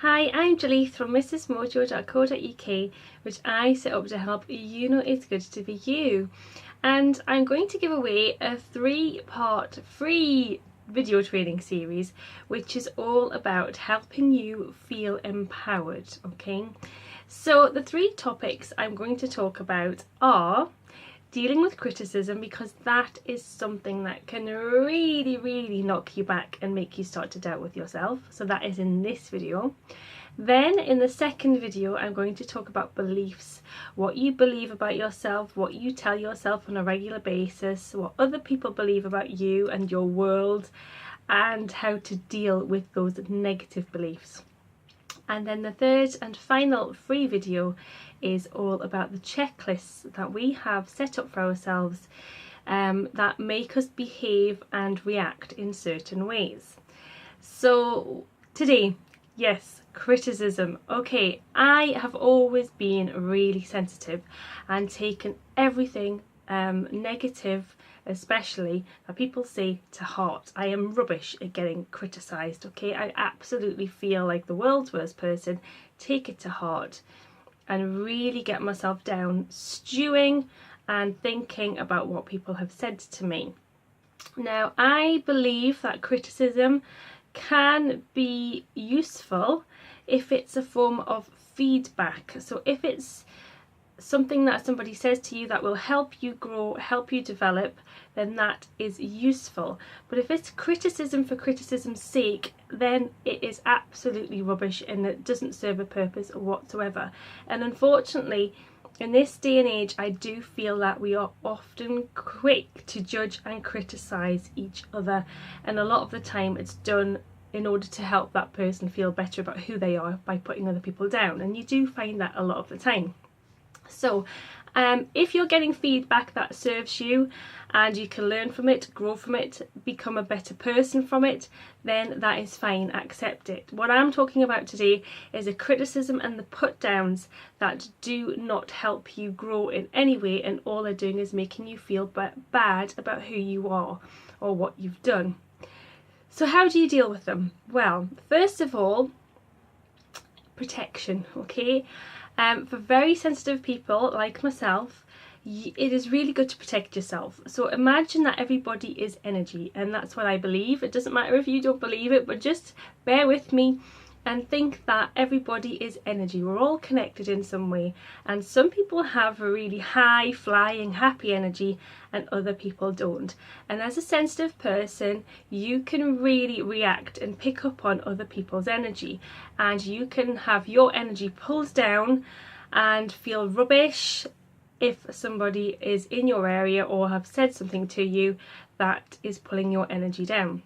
Hi, I'm Jalith from mrsmojo.co.uk, which I set up to help you know it's good to be you. And I'm going to give away a 3-part free video training series, which is all about helping you feel empowered, okay? So the 3 topics I'm going to talk about are dealing with criticism, because that is something that can really knock you back and make you start to doubt with yourself. So that is in this video. Then in the second video, I'm going to talk about beliefs, what you believe about yourself, what you tell yourself on a regular basis, what other people believe about you and your world, and how to deal with those negative beliefs. And then the third and final free video is all about the checklists that we have set up for ourselves that make us behave and react in certain ways. So today, yes, criticism. Okay, I have always been really sensitive and taken everything negative, especially that people say, to heart. I am rubbish at getting criticised, okay? I absolutely feel like the world's worst person, take it to heart and really get myself down, stewing and thinking about what people have said to me. Now, I believe that criticism can be useful if it's a form of feedback. So if it's something that somebody says to you that will help you grow, help you develop, then that is useful. But if it's criticism for criticism's sake, then it is absolutely rubbish and it doesn't serve a purpose whatsoever. And unfortunately, in this day and age, I do feel that we are often quick to judge and criticise each other, and a lot of the time it's done in order to help that person feel better about who they are by putting other people down, and you do find that a lot of the time. So if you're getting feedback that serves you and you can learn from it, grow from it, become a better person from it, then that is fine, accept it. What I'm talking about today is a criticism and the put downs that do not help you grow in any way, and all they're doing is making you feel bad about who you are or what you've done. So how do you deal with them? Well, first of all, protection, okay? For very sensitive people like myself, it is really good to protect yourself. So imagine that everybody is energy, and that's what I believe. It doesn't matter if you don't believe it, but just bear with me and think that everybody is energy. We're all connected in some way, and some people have a really high flying happy energy and other people don't. And as a sensitive person, you can really react and pick up on other people's energy, and you can have your energy pulled down and feel rubbish if somebody is in your area or have said something to you that is pulling your energy down.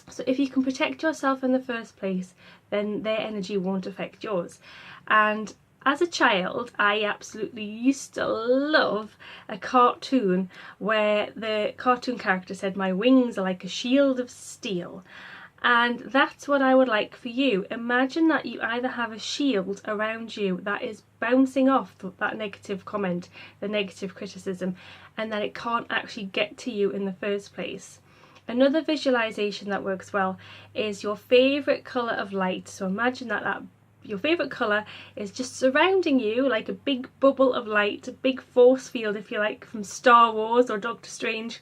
So if you can protect yourself in the first place, then their energy won't affect yours. And as a child, I absolutely used to love a cartoon where the cartoon character said, "My wings are like a shield of steel." And that's what I would like for you. Imagine that you either have a shield around you that is bouncing off that negative comment, the negative criticism, and that it can't actually get to you in the first place. Another visualization that works well is your favorite color of light. So imagine that your favorite color is just surrounding you like a big bubble of light, a big force field, if you like, from Star Wars or Doctor Strange.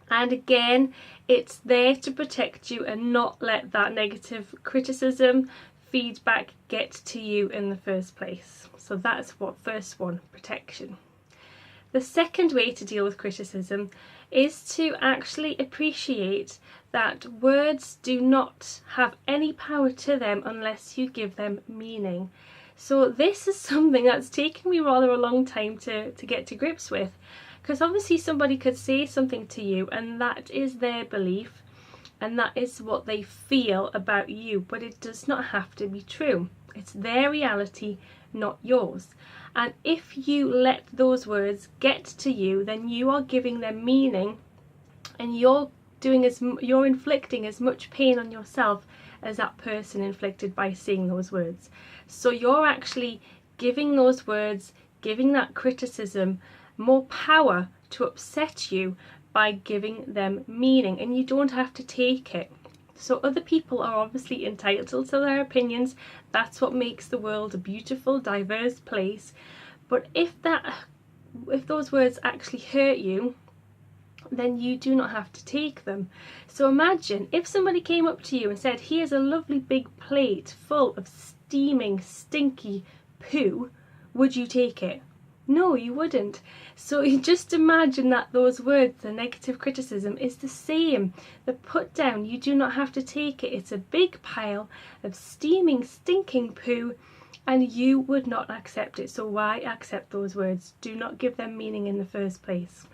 And again, it's there to protect you and not let that negative criticism, feedback get to you in the first place. So that's what first one, protection. The second way to deal with criticism is to actually appreciate that words do not have any power to them unless you give them meaning. So this is something that's taken me rather a long time to get to grips with, because obviously somebody could say something to you and that is their belief and that is what they feel about you, but it does not have to be true. It's their reality, not yours. And if you let those words get to you, then you are giving them meaning, and you're inflicting as much pain on yourself as that person inflicted by saying those words. So you're actually giving those words, giving that criticism more power to upset you by giving them meaning, and you don't have to take it. So other people are obviously entitled to their opinions. That's what makes the world a beautiful, diverse place. But if those words actually hurt you, then you do not have to take them. So imagine if somebody came up to you and said, here's a lovely big plate full of steaming, stinky poo, would you take it? No, you wouldn't. So you just imagine that those words, the negative criticism, is the same. The put down, you do not have to take it. It's a big pile of steaming, stinking poo, and you would not accept it. So why accept those words? Do not give them meaning in the first place.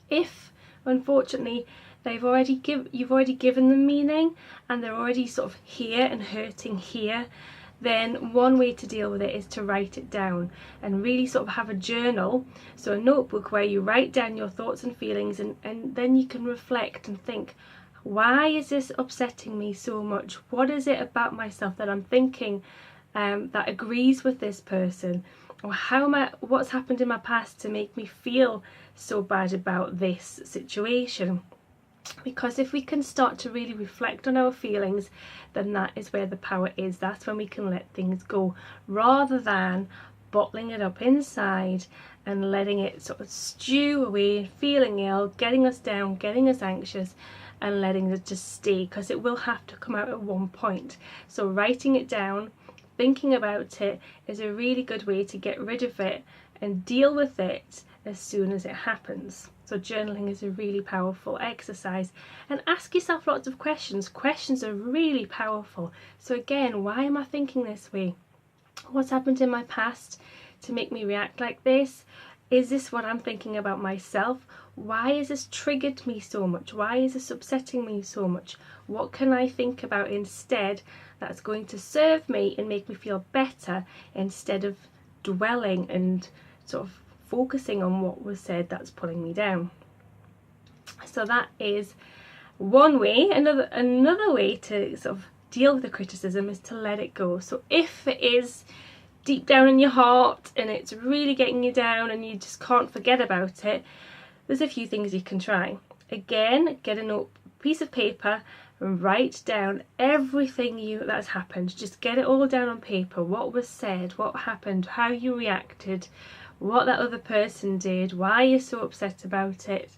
If, unfortunately, you've already given them meaning and they're already sort of here and hurting here, then one way to deal with it is to write it down and really sort of have a journal, so a notebook where you write down your thoughts and feelings, and then you can reflect and think, why is this upsetting me so much? What is it about myself that I'm thinking that agrees with this person? Or what's happened in my past to make me feel so bad about this situation? Because if we can start to really reflect on our feelings, then that is where the power is. That's when we can let things go, rather than bottling it up inside and letting it sort of stew away, feeling ill, getting us down, getting us anxious, and letting it just stay, because it will have to come out at one point. So writing it down, thinking about it, is a really good way to get rid of it and deal with it as soon as it happens. So journaling is a really powerful exercise, and ask yourself lots of questions. Questions are really powerful. So again, why am I thinking this way? What's happened in my past to make me react like this? Is this what I'm thinking about myself? Why has this triggered me so much? Why is this upsetting me so much? What can I think about instead that's going to serve me and make me feel better, instead of dwelling and sort of focusing on what was said that's pulling me down? So that is one way. Another way to sort of deal with the criticism is to let it go. So if it is deep down in your heart and it's really getting you down and you just can't forget about it, there's a few things you can try. Again, get a piece of paper and write down everything that's happened. Just get it all down on paper. What was said, what happened, how you reacted, what that other person did, why you're so upset about it.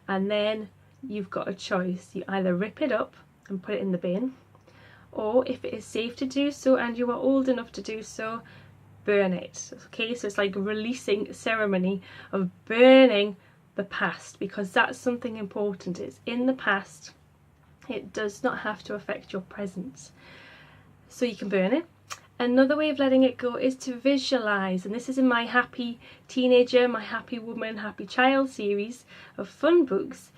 And then you've got a choice. You either rip it up and put it in the bin, or if it is safe to do so and you are old enough to do so, burn it. Okay, so it's like a releasing ceremony of burning the past, because that's something important. It's in the past. It does not have to affect your present. So you can burn it. Another way of letting it go is to visualize, and this is in my Happy Teenager, my Happy Woman, Happy Child series of fun books.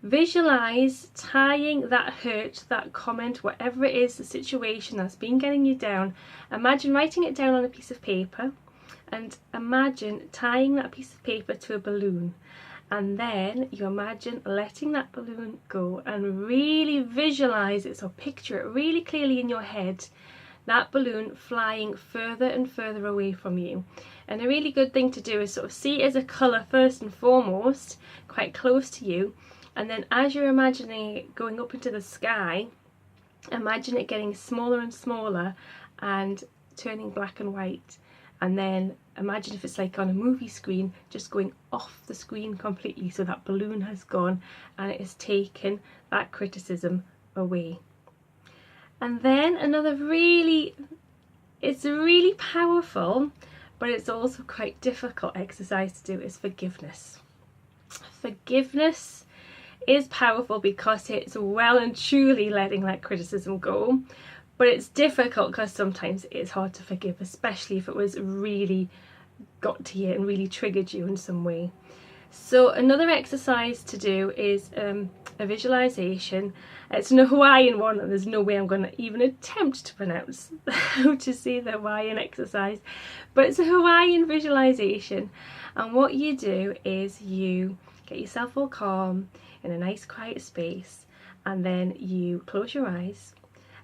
Visualize tying that hurt, that comment, whatever it is, the situation that's been getting you down. Imagine writing it down on a piece of paper, and imagine tying that piece of paper to a balloon. And then you imagine letting that balloon go and really visualize it. So picture it really clearly in your head, that balloon flying further and further away from you. And a really good thing to do is sort of see it as a colour first and foremost, quite close to you. And then as you're imagining it going up into the sky, imagine it getting smaller and smaller and turning black and white. And then imagine if it's like on a movie screen, just going off the screen completely, so that balloon has gone and it has taken that criticism away. And then another it's really powerful, but it's also quite difficult exercise to do, is forgiveness. Forgiveness is powerful because it's well and truly letting that criticism go. But it's difficult because sometimes it's hard to forgive, especially if it was really got to you and really triggered you in some way. So another exercise to do is a visualization. It's an Hawaiian one, and there's no way I'm going to even attempt to pronounce how to say the Hawaiian exercise, but it's a Hawaiian visualization. And what you do is you get yourself all calm in a nice quiet space, and then you close your eyes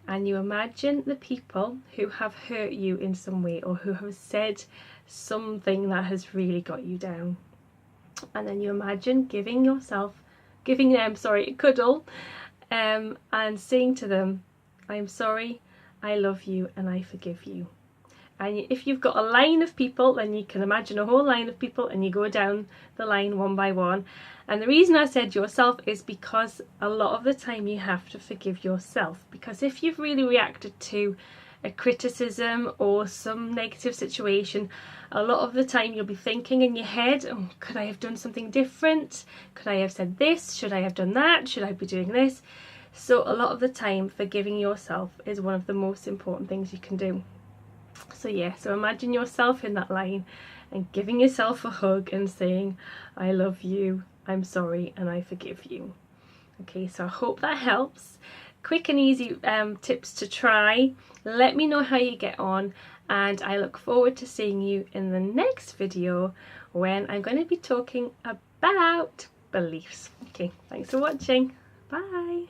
and you imagine the people who have hurt you in some way, or who have said something that has really got you down. And then you imagine giving them a cuddle, and saying to them, I'm sorry, I love you, and I forgive you. And if you've got a line of people, then you can imagine a whole line of people and you go down the line one by one. And the reason I said yourself is because a lot of the time you have to forgive yourself. Because if you've really reacted to a criticism or some negative situation, a lot of the time you'll be thinking in your head, oh, could I have done something different? Could I have said this? Should I have done that? Should I be doing this? So a lot of the time, forgiving yourself is one of the most important things you can do. So yeah, so imagine yourself in that line and giving yourself a hug and saying, I love you, I'm sorry, and I forgive you. Okay, so I hope that helps. Quick and easy tips to try. Let me know how you get on, and I look forward to seeing you in the next video when I'm going to be talking about beliefs. Okay, thanks for watching. Bye.